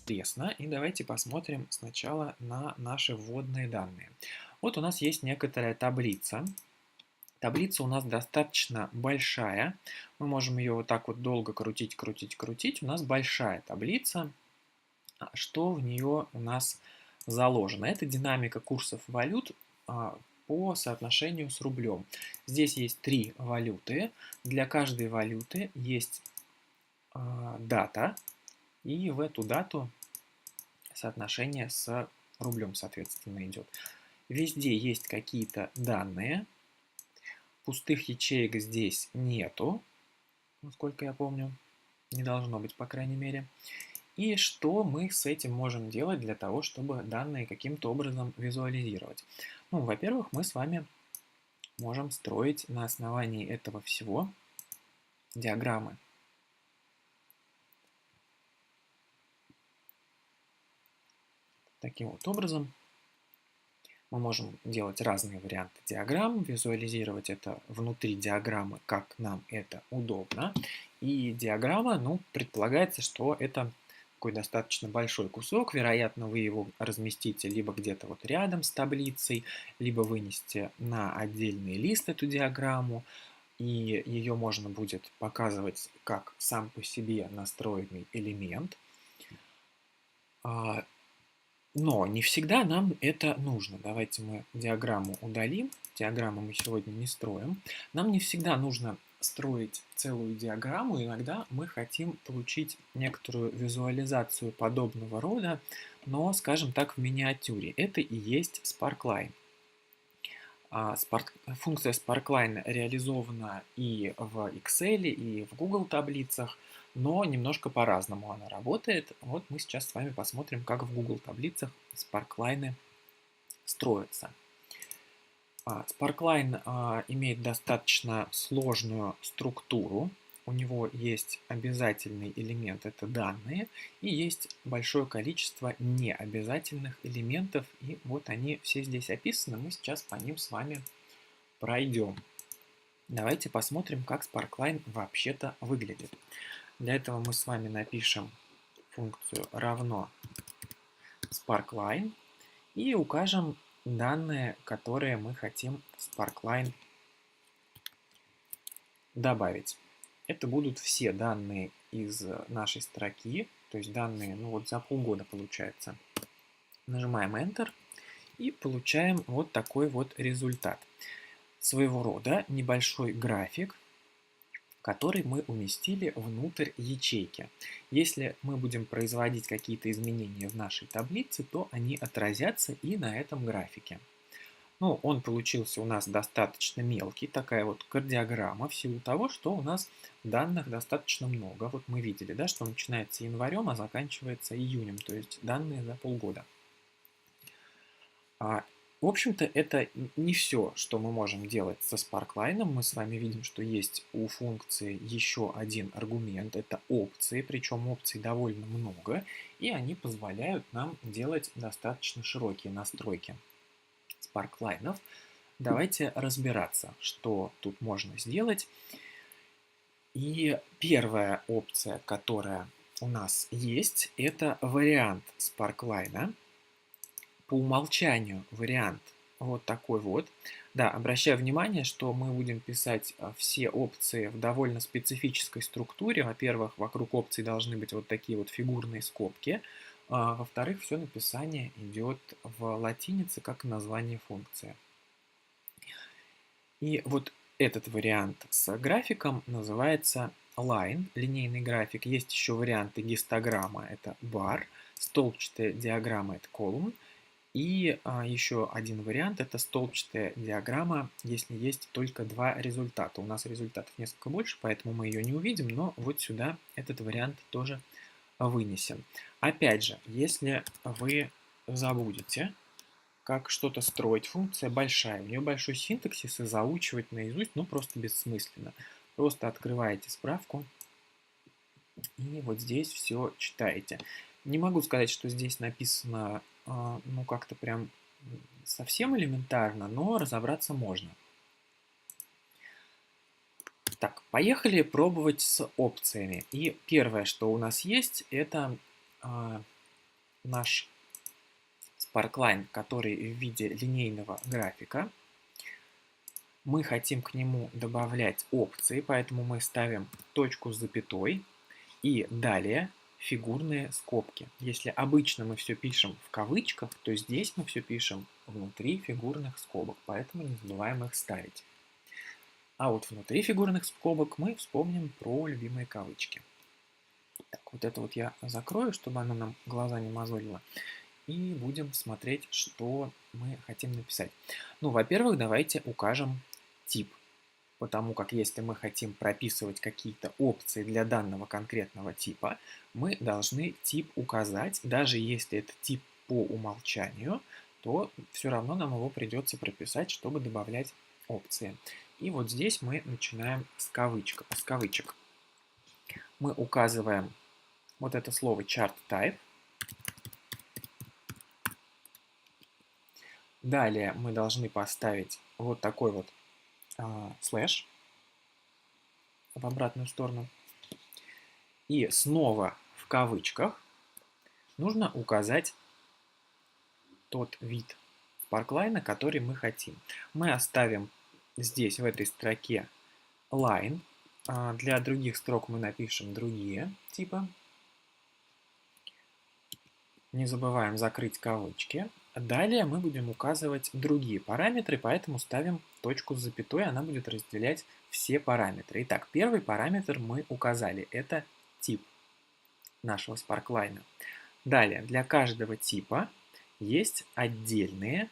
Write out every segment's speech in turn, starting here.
Интересно. И давайте посмотрим сначала на наши вводные данные. Вот у нас есть некоторая таблица. Таблица у нас достаточно большая. Мы можем ее вот так вот долго крутить, крутить, крутить. У нас большая таблица. Что в нее у нас заложено? Это динамика курсов валют по соотношению с рублем. Здесь есть три валюты. Для каждой валюты есть дата. И в эту дату соотношение с рублем, соответственно, идет. Везде есть какие-то данные. Пустых ячеек здесь нету, насколько я помню. Не должно быть, по крайней мере. И что мы с этим можем делать для того, чтобы данные каким-то образом визуализировать? Ну, во-первых, мы с вами можем строить на основании этого всего диаграммы. Таким вот образом мы можем делать разные варианты диаграмм, визуализировать это внутри диаграммы, как нам это удобно. И диаграмма, ну, предполагается, что это такой достаточно большой кусок. Вероятно, вы его разместите либо где-то вот рядом с таблицей, либо вынесете на отдельный лист эту диаграмму. И ее можно будет показывать как сам по себе настроенный элемент. Но не всегда нам это нужно. Давайте мы диаграмму удалим. Диаграмму мы сегодня не строим. Нам не всегда нужно строить целую диаграмму. Иногда мы хотим получить некоторую визуализацию подобного рода, но, скажем так, в миниатюре. Это и есть Sparkline. Функция Sparkline реализована и в Excel, и в Google таблицах, но немножко по-разному она работает. Вот мы сейчас с вами посмотрим, как в Google таблицах Sparkline строятся. Sparkline имеет достаточно сложную структуру. У него есть обязательный элемент, это данные, и есть большое количество необязательных элементов, и вот они все здесь описаны, мы сейчас по ним с вами пройдем. Давайте посмотрим, как Sparkline вообще-то выглядит. Для этого мы с вами напишем функцию равно Sparkline и укажем данные, которые мы хотим в Sparkline добавить. Это будут все данные из нашей строки, то есть данные, ну вот за полгода получается. Нажимаем Enter и получаем вот такой вот результат. Своего рода небольшой график, который мы уместили внутрь ячейки. Если мы будем производить какие-то изменения в нашей таблице, то они отразятся и на этом графике. Ну, он получился у нас достаточно мелкий, такая вот кардиограмма, в силу того, что у нас данных достаточно много. Вот мы видели, да, что начинается январем, а заканчивается июнем, то есть данные за полгода. В общем-то, это не все, что мы можем делать со Sparkline. Мы с вами видим, что есть у функции еще один аргумент, это опции, причем опций довольно много, и они позволяют нам делать достаточно широкие настройки Sparkline. Давайте разбираться, что тут можно сделать. И первая опция, которая у нас есть, это вариант Sparkline. По умолчанию вариант вот такой вот. Да, обращаю внимание, что мы будем писать все опции в довольно специфической структуре. Во-первых, вокруг опций должны быть вот такие вот фигурные скобки. Во-вторых, все написание идет в латинице, как и название функции. И вот этот вариант с графиком называется line, линейный график. Есть еще варианты гистограмма, это bar, столбчатая диаграмма, это column. И еще один вариант – это столбчатая диаграмма, если есть только два результата. У нас результатов несколько больше, поэтому мы ее не увидим, но вот сюда этот вариант тоже вынесен. Опять же, если вы забудете, как что-то строить, функция большая, у нее большой синтаксис, и заучивать наизусть, ну, просто бессмысленно. Просто открываете справку и вот здесь все читаете. Не могу сказать, что здесь написано, ну, как-то прям совсем элементарно, но разобраться можно. Так, поехали пробовать с опциями. И первое, что у нас есть, это наш Sparkline, который в виде линейного графика. Мы хотим к нему добавлять опции, поэтому мы ставим точку с запятой и далее фигурные скобки. Если обычно мы все пишем в кавычках, то здесь мы все пишем внутри фигурных скобок, поэтому не забываем их ставить. А вот внутри фигурных скобок мы вспомним про любимые кавычки. Так, вот это вот я закрою, чтобы оно нам глаза не мозолило. И будем смотреть, что мы хотим написать. Ну, во-первых, давайте укажем тип. Потому как если мы хотим прописывать какие-то опции для данного конкретного типа, мы должны тип указать. Даже если это тип по умолчанию, то все равно нам его придется прописать, чтобы добавлять опции. И вот здесь мы начинаем с кавычек. Мы указываем вот это слово chart type. Далее мы должны поставить вот такой вот слэш в обратную сторону. И снова в кавычках нужно указать тот вид Sparkline, который мы хотим. Мы оставим здесь, в этой строке, line. Для других строк мы напишем другие типа. Не забываем закрыть кавычки. Далее мы будем указывать другие параметры, поэтому ставим точку с запятой, она будет разделять все параметры. Итак, первый параметр мы указали, это тип нашего Sparkline. Далее, для каждого типа есть отдельные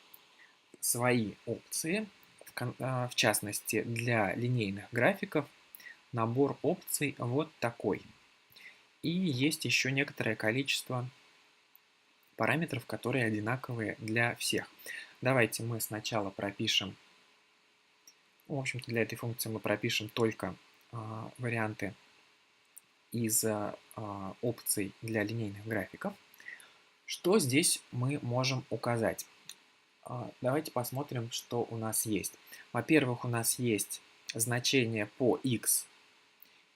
свои опции, в частности, для линейных графиков набор опций вот такой. И есть еще некоторое количество параметров, которые одинаковые для всех. Давайте мы сначала пропишем, в общем-то, для этой функции мы пропишем только варианты из опций для линейных графиков. Что здесь мы можем указать? Давайте посмотрим, что у нас есть. Во-первых, у нас есть значения по x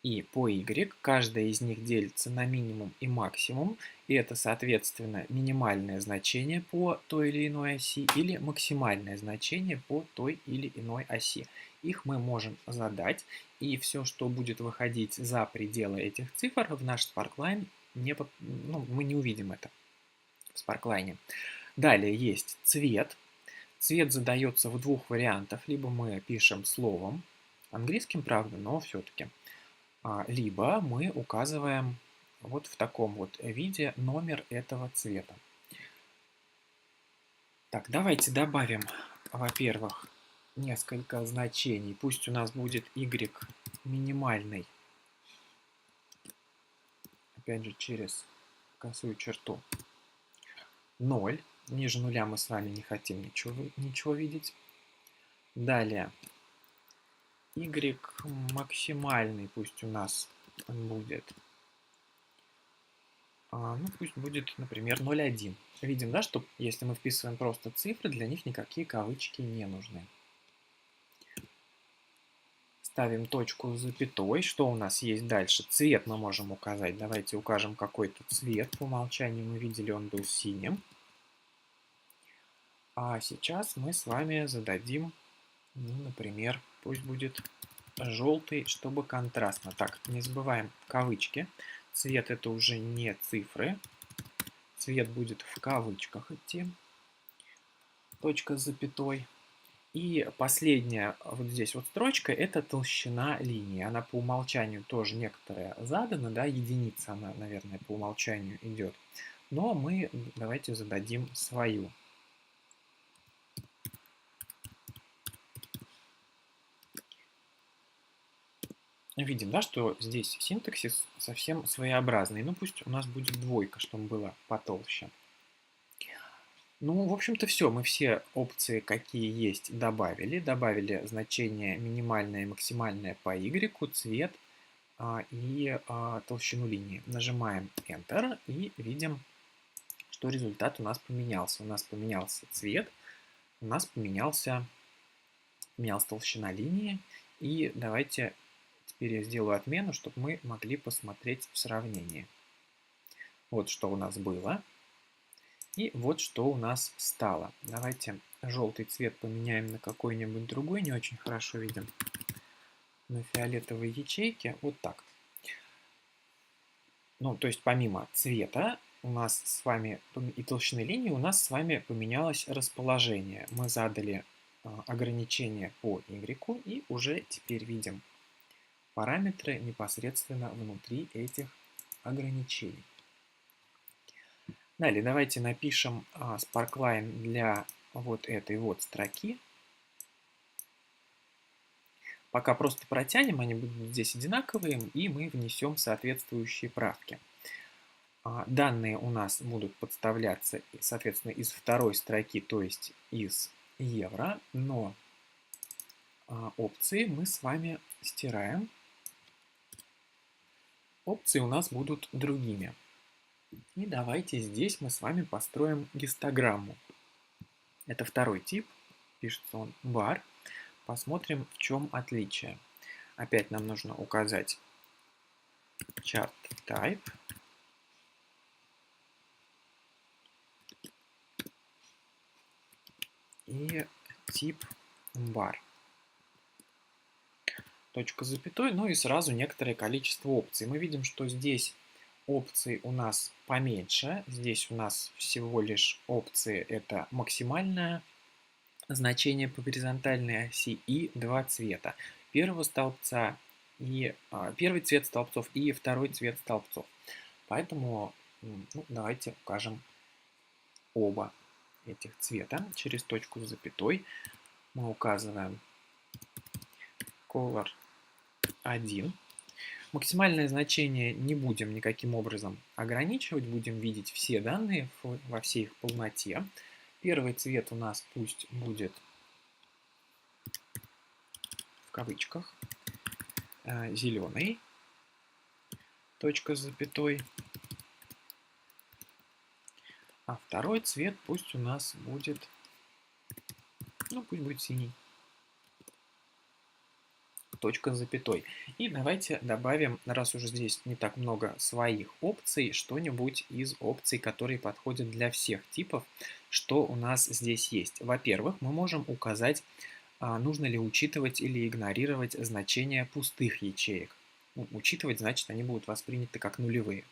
и по y. Каждая из них делится на минимум и максимум. И это, соответственно, минимальное значение по той или иной оси или максимальное значение по той или иной оси. Их мы можем задать. И все, что будет выходить за пределы этих цифр, в наш Sparkline мы не увидим это в Sparkline. Далее есть цвет. Цвет задается в двух вариантах. Либо мы пишем словом, английским, правда, но все-таки. Либо мы указываем вот в таком вот виде номер этого цвета. Так, давайте добавим, во-первых, несколько значений. Пусть у нас будет y минимальный, опять же, через косую черту 0. Ниже нуля мы с вами не хотим ничего видеть. Далее y максимальный, пусть у нас будет, пусть будет, например, 0,1. Видим, да, что если мы вписываем просто цифры, для них никакие кавычки не нужны. Ставим точку с запятой. Что у нас есть дальше? Цвет мы можем указать. Давайте укажем какой-то цвет. По умолчанию мы видели, он был синим. А сейчас мы с вами зададим, например, пусть будет желтый, чтобы контрастно. Так, не забываем кавычки. Цвет это уже не цифры. Цвет будет в кавычках идти. Точка с запятой. И последняя вот здесь вот строчка это толщина линии. Она по умолчанию тоже некоторая задана, да, единица она, наверное, по умолчанию идет. Но мы давайте зададим свою. Видим, да, что здесь синтаксис совсем своеобразный. Ну, пусть у нас будет двойка, чтобы было потолще. Ну, в общем-то, все. Мы все опции, какие есть, добавили. Добавили значение минимальное и максимальное по y, цвет и толщину линии. Нажимаем Enter и видим, что результат у нас поменялся. У нас поменялся цвет, у нас поменялась толщина линии. И давайте теперь я сделаю отмену, чтобы мы могли посмотреть в сравнении. Вот что у нас было. И вот что у нас стало. Давайте желтый цвет поменяем на какой-нибудь другой, не очень хорошо видим. На фиолетовой ячейке, вот так. Ну, то есть помимо цвета у нас с вами и толщины линии у нас с вами поменялось расположение. Мы задали ограничения по Y и уже теперь видим параметры непосредственно внутри этих ограничений. Далее давайте напишем Sparkline для вот этой вот строки. Пока просто протянем, они будут здесь одинаковые, и мы внесем соответствующие правки. Данные у нас будут подставляться, соответственно, из второй строки, то есть из евро, но опции мы с вами стираем. Опции у нас будут другими. И давайте здесь мы с вами построим гистограмму. Это второй тип, пишется он var. Посмотрим, в чем отличие. Опять нам нужно указать chart type. И тип var. Точка запятой, ну и сразу некоторое количество опций. Мы видим, что здесь опций у нас поменьше. Здесь у нас всего лишь опции это максимальное значение по горизонтальной оси и два цвета. Первого столбца и первый цвет столбцов и второй цвет столбцов. Поэтому давайте укажем оба этих цвета. Через точку с запятой мы указываем color 1. Максимальное значение не будем никаким образом ограничивать, будем видеть все данные во всей их полноте. Первый цвет у нас пусть будет в кавычках зеленый, точка с запятой. А второй цвет пусть у нас будет, пусть будет синий, точка с запятой. И давайте добавим, раз уже здесь не так много своих опций, что-нибудь из опций, которые подходят для всех типов, что у нас здесь есть. Во-первых, мы можем указать, нужно ли учитывать или игнорировать значения пустых ячеек. Учитывать, значит, они будут восприняты как нулевые.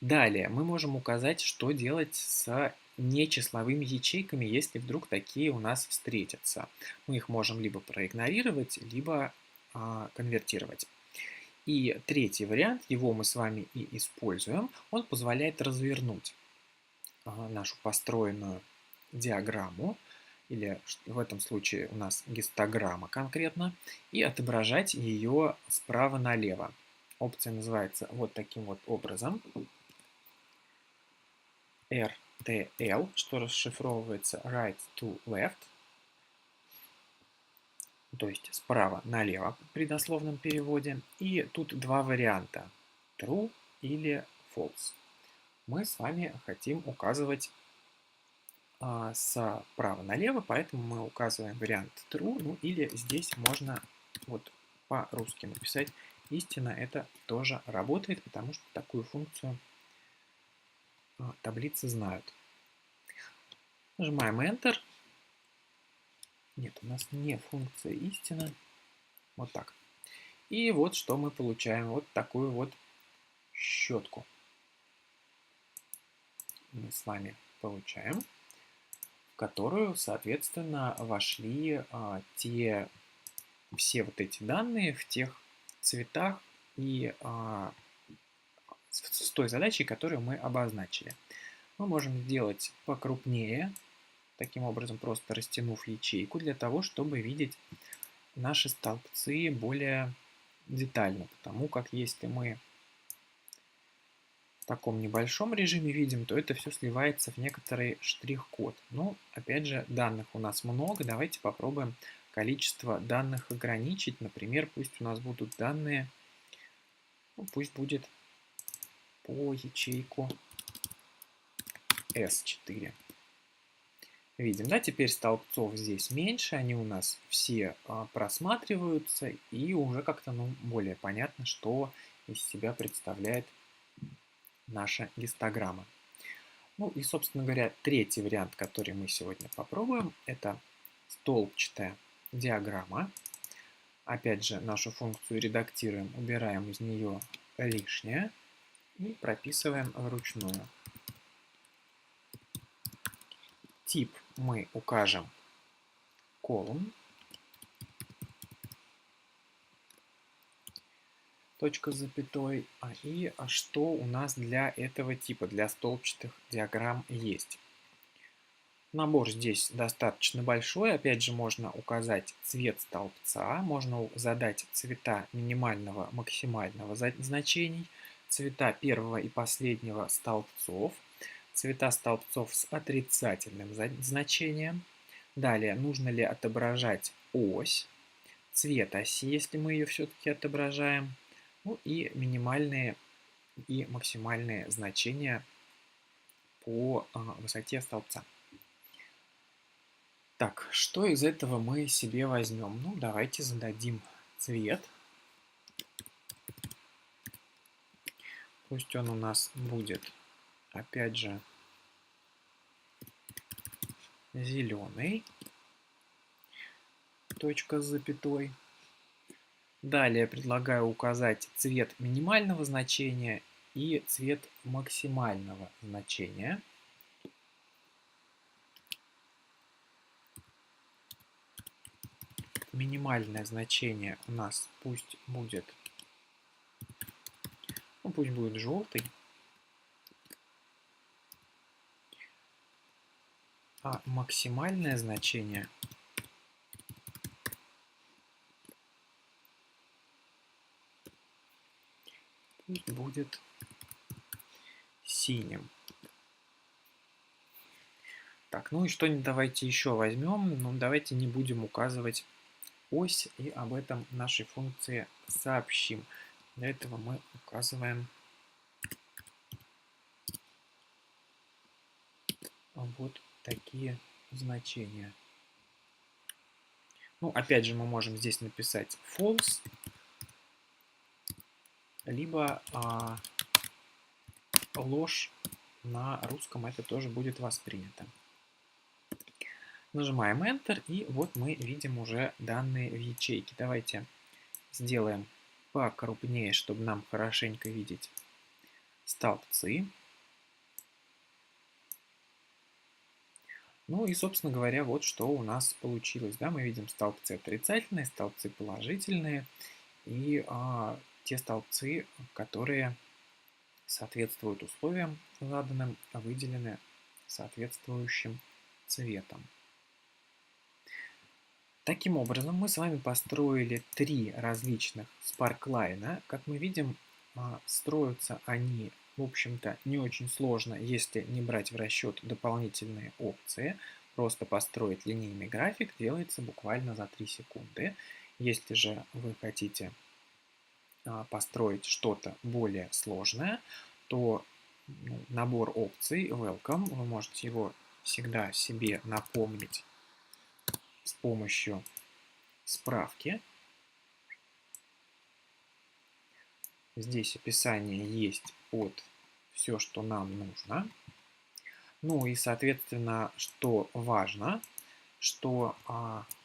Далее мы можем указать, что делать с нечисловыми ячейками, если вдруг такие у нас встретятся. Мы их можем либо проигнорировать, либо конвертировать. И третий вариант, его мы с вами и используем, он позволяет развернуть нашу построенную диаграмму, или в этом случае у нас гистограмма конкретно, и отображать ее справа налево. Опция называется вот таким вот образом. RTL, что расшифровывается right to left, то есть справа налево при дословном переводе. И тут два варианта, true или false. Мы с вами хотим указывать справа налево, поэтому мы указываем вариант true, или здесь можно вот по-русски написать истина, это тоже работает, потому что такую функцию таблицы знают. Нажимаем Enter. Нет, у нас не функция истина. Вот так. И вот что мы получаем. Вот такую вот щетку. Мы с вами получаем, в которую, соответственно, вошли все вот эти данные в тех цветах и с той задачей, которую мы обозначили. Мы можем сделать покрупнее, таким образом просто растянув ячейку, для того, чтобы видеть наши столбцы более детально. Потому как если мы в таком небольшом режиме видим, то это все сливается в некоторый штрих-код. Но, опять же, данных у нас много. Давайте попробуем количество данных ограничить. Например, пусть у нас будут данные, пусть будет по ячейку S4. Видим, да, теперь столбцов здесь меньше, они у нас все просматриваются, и уже как-то более понятно, что из себя представляет наша гистограмма. Ну и, собственно говоря, третий вариант, который мы сегодня попробуем, это столбчатая диаграмма. Опять же, нашу функцию редактируем, убираем из нее лишнее и прописываем вручную. Тип мы укажем column, точка с запятой. И что у нас для этого типа, для столбчатых диаграмм есть? Набор здесь достаточно большой. Опять же, можно указать цвет столбца, можно задать цвета минимального, максимального значений, цвета первого и последнего столбцов, цвета столбцов с отрицательным значением. Далее, нужно ли отображать ось, цвет оси, если мы ее все-таки отображаем. Ну и минимальные и максимальные значения по высоте столбца. Так, что из этого мы себе возьмем? Ну, давайте зададим цвет. Пусть он у нас будет, опять же, зеленый. Точка с запятой. Далее предлагаю указать цвет минимального значения и цвет максимального значения. Минимальное значение у нас пусть будет желтый, а максимальное значение пусть будет синим. Так, ну и что-нибудь давайте еще возьмем. Ну, давайте не будем указывать ось и об этом нашей функции сообщим. Для этого мы указываем вот такие значения. Ну, опять же, мы можем здесь написать false, либо ложь на русском это тоже будет воспринято. Нажимаем Enter, и вот мы видим уже данные в ячейке. Давайте сделаем покрупнее, чтобы нам хорошенько видеть столбцы. Ну и, собственно говоря, вот что у нас получилось. Да, мы видим столбцы отрицательные, столбцы положительные и те столбцы, которые соответствуют условиям заданным, выделены соответствующим цветом. Таким образом, мы с вами построили три различных спарклайна. Как мы видим, строятся они, в общем-то, не очень сложно, если не брать в расчет дополнительные опции. Просто построить линейный график делается буквально за 3 секунды. Если же вы хотите построить что-то более сложное, то набор опций Welcome, вы можете его всегда себе напомнить с помощью справки. Здесь описание есть под все, что нам нужно. Ну и, соответственно, что важно, что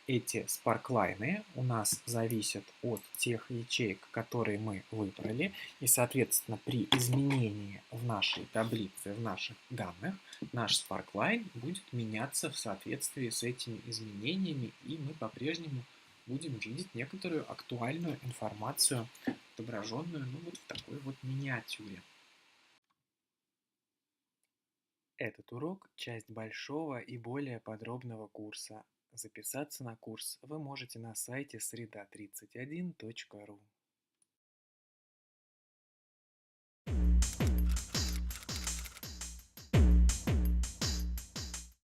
эти спарклайны у нас зависят от тех ячеек, которые мы выбрали. И, соответственно, при изменении в нашей таблице, в наших данных, наш спарклайн будет меняться в соответствии с этими изменениями, и мы по-прежнему будем видеть некоторую актуальную информацию, отображенную вот в такой вот миниатюре. Этот урок – часть большого и более подробного курса. Записаться на курс вы можете на сайте sreda31.ru.